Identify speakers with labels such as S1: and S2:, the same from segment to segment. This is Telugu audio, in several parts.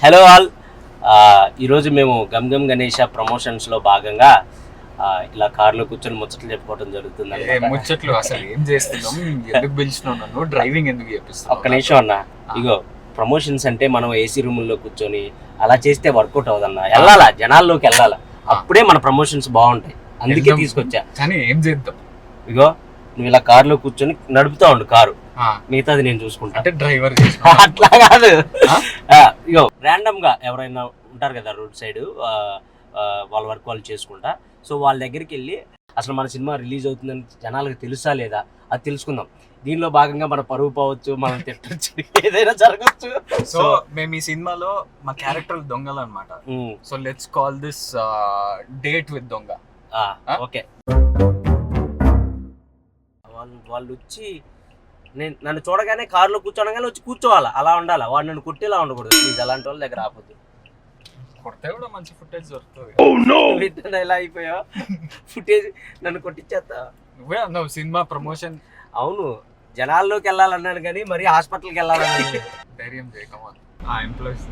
S1: Hello all. ఈరోజు మేము గమ్ గమ్ గణేష ప్రమోషన్స్లో భాగంగా ఇలా కార్లో కూర్చొని ముచ్చట్లు చెప్పుకోవడం జరుగుతుంది.
S2: ముచ్చట్లు అసలు ఏం చేస్తున్నాం, ఎందుకు పిలిచినావు నన్ను, డ్రైవింగ్ ఎందుకు చేపిస్తున్నావు?
S1: ఒక్క నిమిషం అన్న. ఇగో ప్రమోషన్స్ అంటే మనం ఏసీ రూముల్లో కూర్చొని అలా చేస్తే వర్కౌట్ అవుదన్న. వెళ్ళాలా, జనాల్లోకి వెళ్ళాలా, అప్పుడే మన ప్రమోషన్స్ బాగుంటాయి. అందుకే తీసుకొచ్చా.
S2: కానీ ఏం చేద్దాం?
S1: ఇగో నువ్వు ఇలా కార్లో కూర్చొని నడుపుతా ఉండు కారు, మిగతాది నేను చూసుకుంటా.
S2: అంటే డ్రైవర్
S1: అట్లా కాదు. ఇగో ర్యాండమ్ గా ఎవరైనా ఉంటారు కదా రోడ్ సైడ్, వాళ్ళ వర్క్ వాళ్ళు చేసుకుంటా. సో వాళ్ళ దగ్గరికి వెళ్ళి అసలు మన సినిమా రిలీజ్ అవుతుందని జనాలకు తెలుసా లేదా అది తెలుసుకుందాం. దీనిలో భాగంగా మన పరువు పోవచ్చు, మనం తిట్టచ్చు, ఏదైనా జరగచ్చు.
S2: సో మేము ఈ సినిమాలో మా క్యారెక్టర్ దొంగలు అనమాట. So let's call this date with దొంగ.
S1: ఓకే. వాళ్ళు వచ్చి నన్ను చూడగానే కారులో కూర్చోనగానే వచ్చి కూర్చోవాలా, అలా ఉండాలా. వాడు నన్ను కుట్టేలా ఉండకూడదు ప్లీజ్. అలాంటి వాళ్ళ దగ్గర ఆపొద్దు.
S2: కొడితే కూడా మంచి ఫుటేజ్ దొరుకుతుంది.
S1: ఎలా అయిపోయావు, ఫుటేజ్ నన్ను కొట్టించేస్తా.
S2: నువ్వే అన్నావు సినిమా ప్రమోషన్.
S1: అవును, జనాల్లోకి వెళ్ళాలన్నాను కానీ మరి హాస్పిటల్కి వెళ్ళాలని
S2: ధైర్యం చేయకమా. ఆ ఎంప్లాయీస్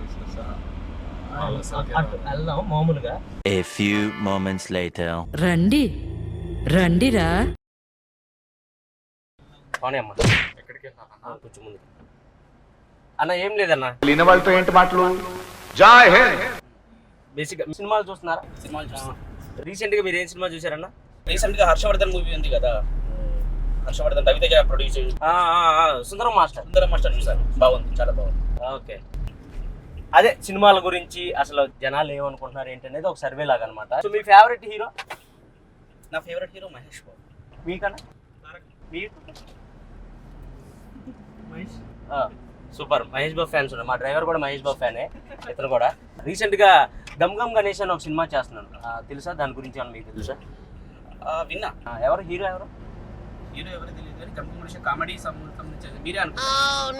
S1: వెళ్దాం మామూలుగా.
S3: A few moments later.
S4: రండి రండిరా.
S1: అమ్మ
S2: ఎక్కడికి
S1: కొంచెం ముందు అన్న. ఏం లేదన్న,
S5: వాళ్ళతో ఏంటి మాటలు.
S1: బేసిక్గా సినిమాలు చూస్తున్నారా? సినిమాలు చూస్తున్నా. రీసెంట్ గా మీరు ఏం సినిమా చూసారన్న?
S6: రీసెంట్ గా హర్షవర్ధన్ మూవీ ఉంది కదా, హర్షవర్ధన్ రవితేజ ప్రొడ్యూస్
S1: సుందరం మాస్టర్.
S6: సుందరం మాస్టర్ చూసాను, బాగుంది, చాలా బాగుంది.
S1: ఓకే, అదే సినిమాల గురించి అసలు జనాలు ఏమనుకుంటున్నారు ఏంటనేది ఒక సర్వే లాగా అనమాట. సో మీ ఫేవరెట్ హీరో?
S6: నా ఫేవరెట్ హీరో మహేష్ బాబు.
S1: మీకన్నా? సూపర్, మహేష్ బాబు ఫ్యాన్స్ ఉన్నారు. మా డ్రైవర్ కూడా మహేష్ బాబు ఫ్యానే, ఇతను కూడా. రీసెంట్ గా గమ్ గమ్ గణేష్ అని ఒక సినిమా చేస్తున్నాను, తెలుసా? దాని గురించి ఏమన్నా మీకు తెలుసా?
S6: విన్నా.
S1: ఎవరు హీరో? ఎవరు
S6: హీరో ఎవరు తెలియదు కానీ గమ్ కామెడీ సంబంధించి మీరే అనుకుంటున్నారు.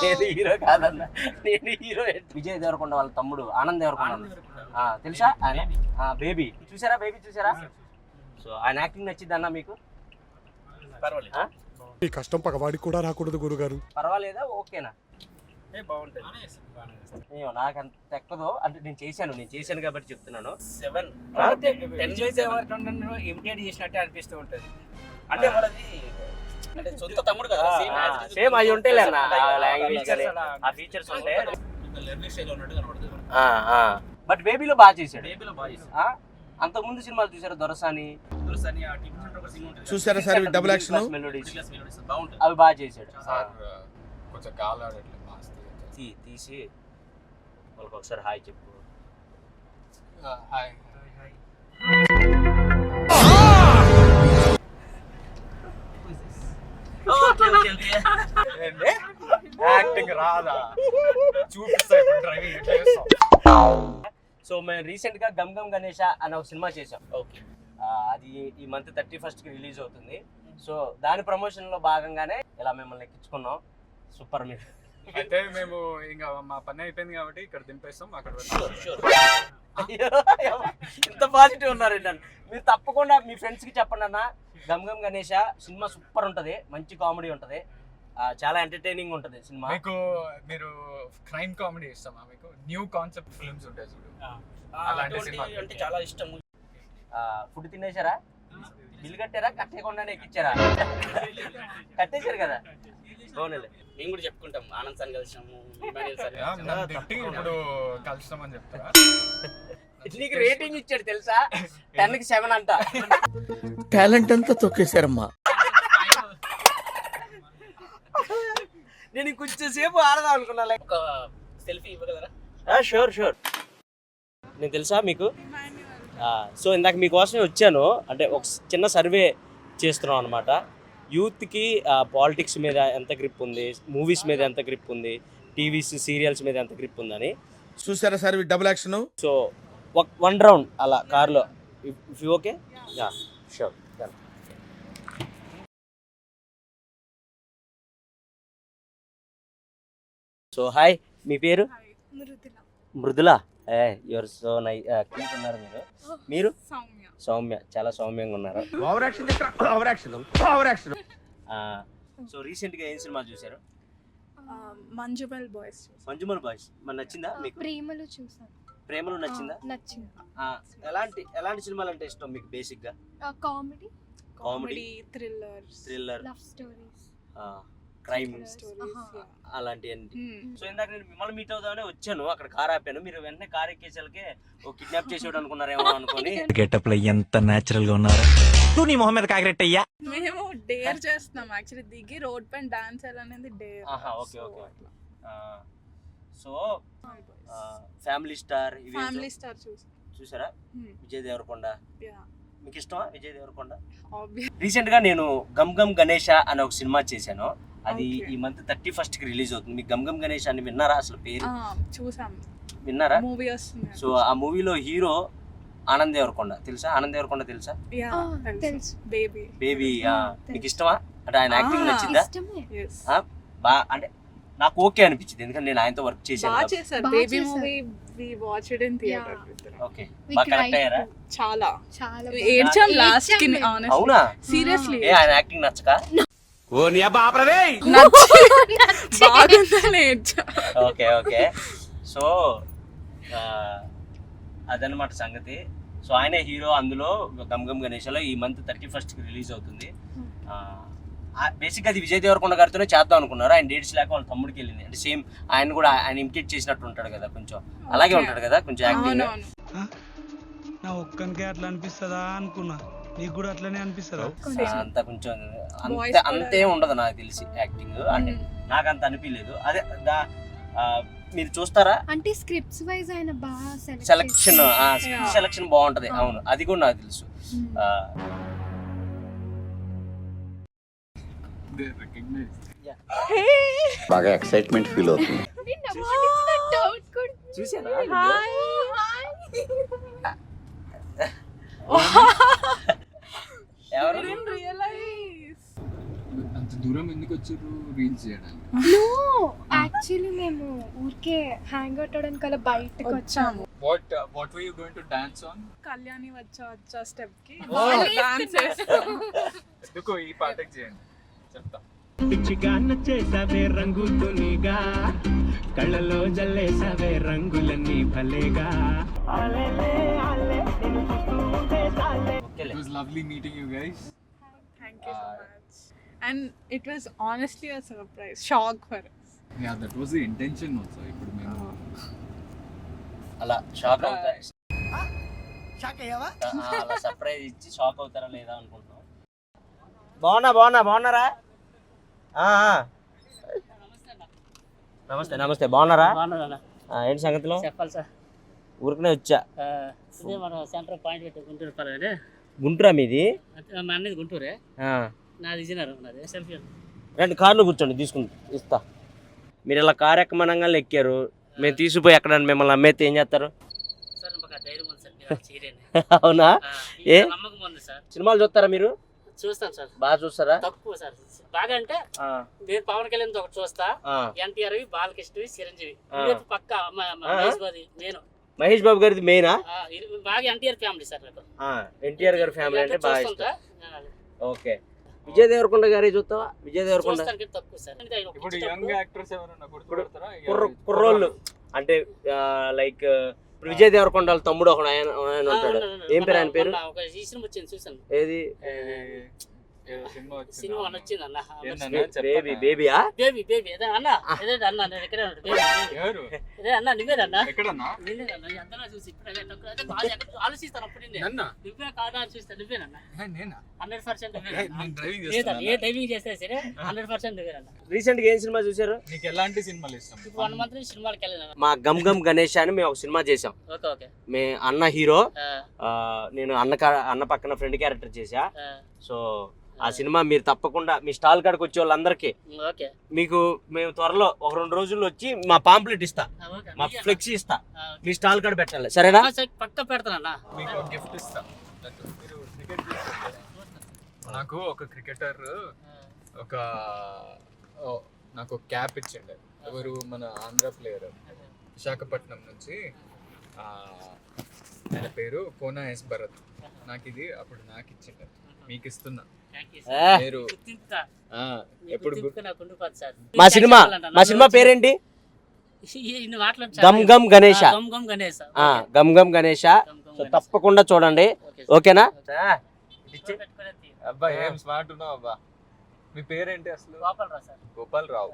S1: నేను హీరో కాదన్న, నేను హీరో. విజయ్ దేవరకొండ వాళ్ళ తమ్ముడు ఆనంద్ దేవరకొండ, తెలుసా? ఆయన బేబీ చూసారా? బేబీ చూసారా? సో ఆయన యాక్టింగ్ నచ్చింది అన్న మీకు?
S6: పర్వాలేదు.
S7: ఈ కష్టం పగవాడికి కూడా రాకూడదు గురుగారు.
S1: పర్వాలేదా? ఓకేనా?
S6: బాగుంటుంది.
S1: నాకు అంత ఎక్కదో, అంటే నేను చేశాను కాబట్టి చెప్తున్నాను.
S6: 7 ఇమిటేట్ చేసినట్టే అనిపిస్తూ ఉంటుంది.
S1: అంటే
S6: మనది అంటే సొంత తమ్ముడు కదా,
S1: సేమ్ అవి ఉంటాయి అన్న, లాంగ్వేజ్ కానీ ఆ ఫీచర్స్ ఉంటాయి.
S6: లెర్నింగ్ స్టైల్ ఉన్నట్టు కనబడుతుంది.
S1: బట్ బేబీలో బాగా చేశాడు.
S6: బేబీలో బాగా చేశాడు.
S1: అంతకుముందు సినిమాలు చూసారు? దొరసాని
S5: చూసారా సార్ డబుల్ యాక్షన్
S1: మెలోడీస్,
S6: బాగుంటుంది.
S1: అవి బాగా చేశాడు.
S2: కొంచెం గాలాడట్లేదు
S1: తీసి వాళ్ళకి ఒకసారి హాయ్ చెప్పు.
S2: హాయ్. యాక్టింగ్ రాదా? చూపిస్తా డ్రైవింగ్ ఎట్లా చేస్తాం.
S1: సో మేము రీసెంట్ గా గమ్ గమ్ గణేష అనే ఒక సినిమా చేసాం.
S6: ఓకే,
S1: అది ఈ మంత్ 31st కి రిలీజ్ అవుతుంది. సో దాని ప్రమోషన్ లో భాగంగానే ఇలా మిమ్మల్ని ఎక్కించుకున్నాం. సూపర్. మీరు
S2: అయితే మేము ఇంకా మా పని అయిపోయింది కాబట్టి ఇక్కడ దింపేస్తాం. అక్కడ
S1: ఇంత పాజిటివ్ ఉన్నారండి. మీరు తప్పకుండా మీ ఫ్రెండ్స్ కి చెప్పండి అన్న, గమ్ గమ్ గణేష సినిమా సూపర్ ఉంటది, మంచి కామెడీ ఉంటది, చాలా ఎంటర్టైనింగ్ ఉంటది సినిమా.
S2: మీకు మీరు క్రైమ్ కామెడీ ఇస్తామా? మీకు న్యూ కాన్సెప్ట్ ఫిల్మ్స్ ఉంటాయి చూడు, అలాంటి సినిమా
S6: అంటే చాలా ఇష్టం.
S1: ఫుడ్ తినేశారా? బిల్లు కట్టారా? కట్టేయకుండానే ఎక్కిచ్చారా? కట్టేశారు కదా. బాగుంది.
S6: మేము కూడా చెప్పుకుంటాం, ఆనంద్ సార్ కలిసాము,
S2: ఇప్పుడు కలుస్తామని చెప్తారా?
S1: నీకు రేటింగ్ ఇచ్చాడు తెలుసా, 10కి 7 అంట.
S5: టాలెంట్ అంతా తొక్కేశారమ్మా.
S1: నేను కొంచెం సేపు ఆడదాం అనుకున్నా.
S6: ఒక సెల్ఫీ ఇవ్వగలరా?
S1: షూర్. నేను తెలుసా మీకు? సో ఇందాక మీకోసమే వచ్చాను. అంటే ఒక చిన్న సర్వే చేస్తున్నాం అనమాట. యూత్కి పాలిటిక్స్ మీద ఎంత గ్రిప్ ఉంది, మూవీస్ మీద ఎంత గ్రిప్ ఉంది, టీవీస్ సీరియల్స్ మీద ఎంత గ్రిప్ ఉందని.
S5: చూసారా sir double action.
S1: So 1 round అలా కార్లో, if you okay? Sure. So hi, మీ పేరు? Mridula. Your so nice, cute ఉన్నారు మీరు. సౌమ్య, చాలా సౌమ్యంగా ఉన్నారు.
S5: Over action.
S1: సో రీసెంట్ గా ఏం సినిమా చూసారు?
S8: మంజుమల్ బాయ్స్
S1: మంజుమల్ బాయ్స్ మరి నచ్చిందా మీకు?
S9: ప్రేమలు చూసాను.
S1: ప్రేమలో నచ్చిందా?
S9: నచ్చింది.
S1: ఎలాంటి సినిమాలు అంటే ఇష్టం మీకు బేసిక్ గా?
S9: Comedy,
S1: comedy,
S8: thriller
S9: love stories,
S1: crime
S8: stories.
S1: అలాంటివన్నీ. సో ఇందాక నేను మిమ్మల్ని మీట్ అవుదామని వచ్చాను, అక్కడ కార్ ఆపాను, మీరు వెంటనే కార్ ఎక్కేసరికి ఓ కిడ్నాప్ చేసేవాడు అనుకున్నారేమో అనుకొని.
S3: గెటప్ లో ఎంత నేచురల్ గా ఉన్నారా? నువ్వు నీ మొహం మీద కాకిరెట్టయ్యా.
S8: మేము డేర్ చేస్తున్నాం యాక్చువల్లీ, దిగి రోడ్ పైన డాన్స్ చేయాలనేది dare.
S1: Okay. So family star
S8: family star
S1: చూసారా? విజయ్ దేవరకొండ మీకు ఇష్టమా? విజయ్ దేవరకొండ.
S8: ఆబ్వియస్.
S1: రీసెంట్ గా నేను గమ్ గమ్ గణేష అనే ఒక సినిమా చేశాను, అది ఈ మంత్ 31st కి రిలీజ్ అవుతుంది. మీకు గమ్ గమ్ గణేష్ అని విన్నారా? అసలు పేరు
S8: చూసాం,
S1: విన్నారా?
S8: మూవీ వస్తుంది.
S1: సో ఆ మూవీలో హీరో ఆనంద్ దేవరకొండ. తెలుసా? ఆనంద్ దేవరకొండ తెలుసా?
S9: తెలుసు.
S1: బేబీ. మీకు ఇష్టమా? అంటే ఆయన యాక్టింగ్ నచ్చిందా? అంటే నాకు ఓకే అనిపించింది, ఎందుకంటే నేను ఆయనతో వర్క్
S8: బాగా
S1: చేశాను.
S8: చేశారు. Baby movie we watched in theatre.
S1: Okay, బాగా కనెక్ట్ అయ్యారా?
S8: చాలా
S9: చాలా
S8: ఏడ్చాం లాస్ట్ కి.
S1: అవునా?
S8: సీరియస్లీ
S1: ఆయన యాక్టింగ్ నచ్చక?
S8: బాగుందని ఏడ్చా.
S1: ఓకే. సో అదనమాట సంగతి. సో ఆయనే హీరో అందులో గమ్ గమ్ గణేష్లో. ఈ మంత్ 31st కి రిలీజ్ అవుతుంది. బేసిక్గా అది విజయ్ దేవరకొండ గారితోనే చేద్దాం అనుకున్నారు, ఆయన డేట్స్ లేక వాళ్ళ తమ్ముడికి వెళ్ళింది. అంటే సేమ్ ఆయన కూడా ఆయన ఇమిటేట్ చేసినట్టు ఉంటాడు కదా, కొంచెం అలాగే ఉంటాడు కదా, కొంచెం యాక్టింగ్.
S10: నా ఒక్కనికే అట్లా అనిపిస్తుందా అనుకున్నా, నీకు కూడా అట్లనే అనిపిస్తుందా?
S1: అంత కొంచెం అంతే ఉండదు నాకు తెలిసి యాక్టింగ్, అంటే నాకు అంత అనిపించలేదు. అదే మీరు చూస్తారా?
S9: అంటే స్క్రిప్ట్స్ వైజ్ ఆయన బాగా
S1: సెలక్షన్ బాగుంటది. అవును, అది కూడా నాకు తెలుసు.
S11: బాగా ఎక్సైట్మెంట్ ఫీల్ అవుతుంది.
S1: చూసారా? ఎవరు
S2: అంత దూరం ఎందుకు వచ్చారు రీల్స్ చేయడానికి?
S9: నో, యాక్చువల్లీ మేము ఊరికే హ్యాంగ్ అవుట్ అవడానికి అలా బయటకు వచ్చాము.
S2: What were you going to dance on?
S8: Kalyani వచ్చా స్టెప్ కి
S9: డాన్స్
S2: ఎందుకో ఈ పాటకి చేయండి చెప్తా.
S10: పిచ్చిగా నచ్చేసావే రంగుతోనిగా, కళ్ళలో జల్లేసావే రంగులన్నీ భలేగా.
S2: It was lovely meeting you guys.
S8: Thank you so much. And it was honestly a surprise, shock for us.
S2: Yeah, that was the intention also. ఇప్పుడు మేము
S1: అలా షాక్ అవుతారా? అలా సర్ప్రైజ్ ఇచ్చి షాక్ అవుతారా లేదా అనుకుంటున్నాం. బాగున్నారా? నమస్తే. బాగున్నారా? ఏంటి సంగతిలో?
S6: చెప్పాలి సార్,
S1: ఊరికనే వచ్చా.
S6: ఇదే మన సెంటర్ పాయింట్ పెట్టి గుంటూరు పర్వాలేదు.
S1: గుంటూరా మీది?
S6: మా అన్నది గుంటూరే, నాది విజయనగరం. నాది సెల్ఫీ.
S1: రెండు కార్లు కూర్చోండి, ఇస్తా. మీరు ఇలా కారు ఎక్కమనంగా ఎక్కారు, మేము తీసుకుపోయి ఎక్కడ మిమ్మల్ని అమ్మేస్తే ఏం చేస్తారు?
S6: సార్ మాకు ధైర్యం ఉంది సార్, మీరు చేయలేని.
S1: అవునా? ఏ
S6: నమ్మకం ఉంది సార్.
S1: సినిమాలు చూస్తారా మీరు?
S6: చూస్తాను సార్.
S1: బాగా చూస్తారా?
S6: తక్కువ సార్, బాగా అంటే నేను పవన్ కళ్యాణ్ ఒకటి చూస్తా, ఎన్టీఆర్, బాలకృష్ణ, చిరంజీవి, పక్క
S1: మహేష్ బాబు గారిది మెయినా?
S6: బాగా ఎన్టీఆర్ ఫ్యామిలీ సార్.
S1: ఎన్టీఆర్ గారి ఫ్యామిలీ అంటే బాగా ఇష్టం. ఓకే. విజయ్ దేవరకొండ గారి చూస్తావా? విజయ్ దేవరకొండ
S6: తక్కువ సార్.
S2: ఇప్పుడు యంగ్ యాక్టర్స్ ఎవరైనా గుర్తుపడతారా?
S1: కుర్రోళ్ళు అంటే లైక్ ఇప్పుడు విజయ్ దేవరకొండ వాళ్ళ తమ్ముడు ఒక ఆయన ఉంటాడు, ఏం పేరు ఆయన పేరు?
S6: చూసాను.
S1: ఏది
S6: సినిమా వచ్చింది అన్న,
S1: బేబీ
S6: అన్న అన్న ఎక్కడ అన్న నువ్వేనన్నా? చూసి ఆలోచిస్తాను అప్పుడు నువ్వే కాదా అని చూస్తా. నువ్వేనన్నా? 100% ఏ డ్రైవింగ్ చేస్తే సరే 100% నువ్వేనన్నా.
S1: రీసెంట్ గా ఏం సినిమా చూసారు?
S2: నీకు ఎలాంటి సినిమాలు ఇష్టం?
S6: 1 month నుంచి సినిమాకి వెళ్ళాను.
S1: మా గమ్ గమ్ గణేష్ అని మేము ఒక సినిమా చేసాం. మే అన్న హీరో, నేను అన్న పక్కన ఫ్రెండ్ క్యారెక్టర్ చేసా. సో ఆ సినిమా మీరు తప్పకుండా మీ స్టాల్ కాడికి వచ్చే వాళ్ళందరికీ మీకు మేము త్వరలో 1-2 రోజుల్లో వచ్చి మా పాంప్లెట్ ఇస్తా, మా ఫ్లెక్సీ ఇస్తా, మీ స్టాల్ కాడ పెట్టాలి, సరేనా?
S6: పక్క పెడతానన్నా.
S2: మీకు గిఫ్ట్ ఇస్తా. నాకు ఒక క్రికెటర్ నాకు క్యాప్ ఇచ్చిండే, ఎవరు మన ఆంధ్ర ప్లేయర్, విశాఖపట్నం నుంచి, ఆయన పేరు కోనా ఎస్ భరత్. నాకు ఇది అప్పుడు నాకు ఇచ్చిండే. మీకు ఇస్తున్నా.
S6: Thank you
S1: A,
S6: sir.
S2: మీరు
S6: గుర్తింపుతా.
S2: ఎప్పుడు
S6: గుర్తింపుగా నాకు ఉండిపోద్ది సార్.
S1: మా సినిమా పేరేంటి?
S6: ఇన్ని మాటలు
S1: గమ్ గమ్ గణేష.
S6: గమ్ గమ్ గణేష్.
S1: గమ్ గమ్ గణేష. సో తప్పకుండా చూడండి, ఓకేనా?
S2: అబ్బా ఏం స్మార్ట్ ఉన్నావు అబ్బా. మీ పేరేంటి అసలు?
S6: గోపాలరావు సార్.
S2: గోపాల్ రావు.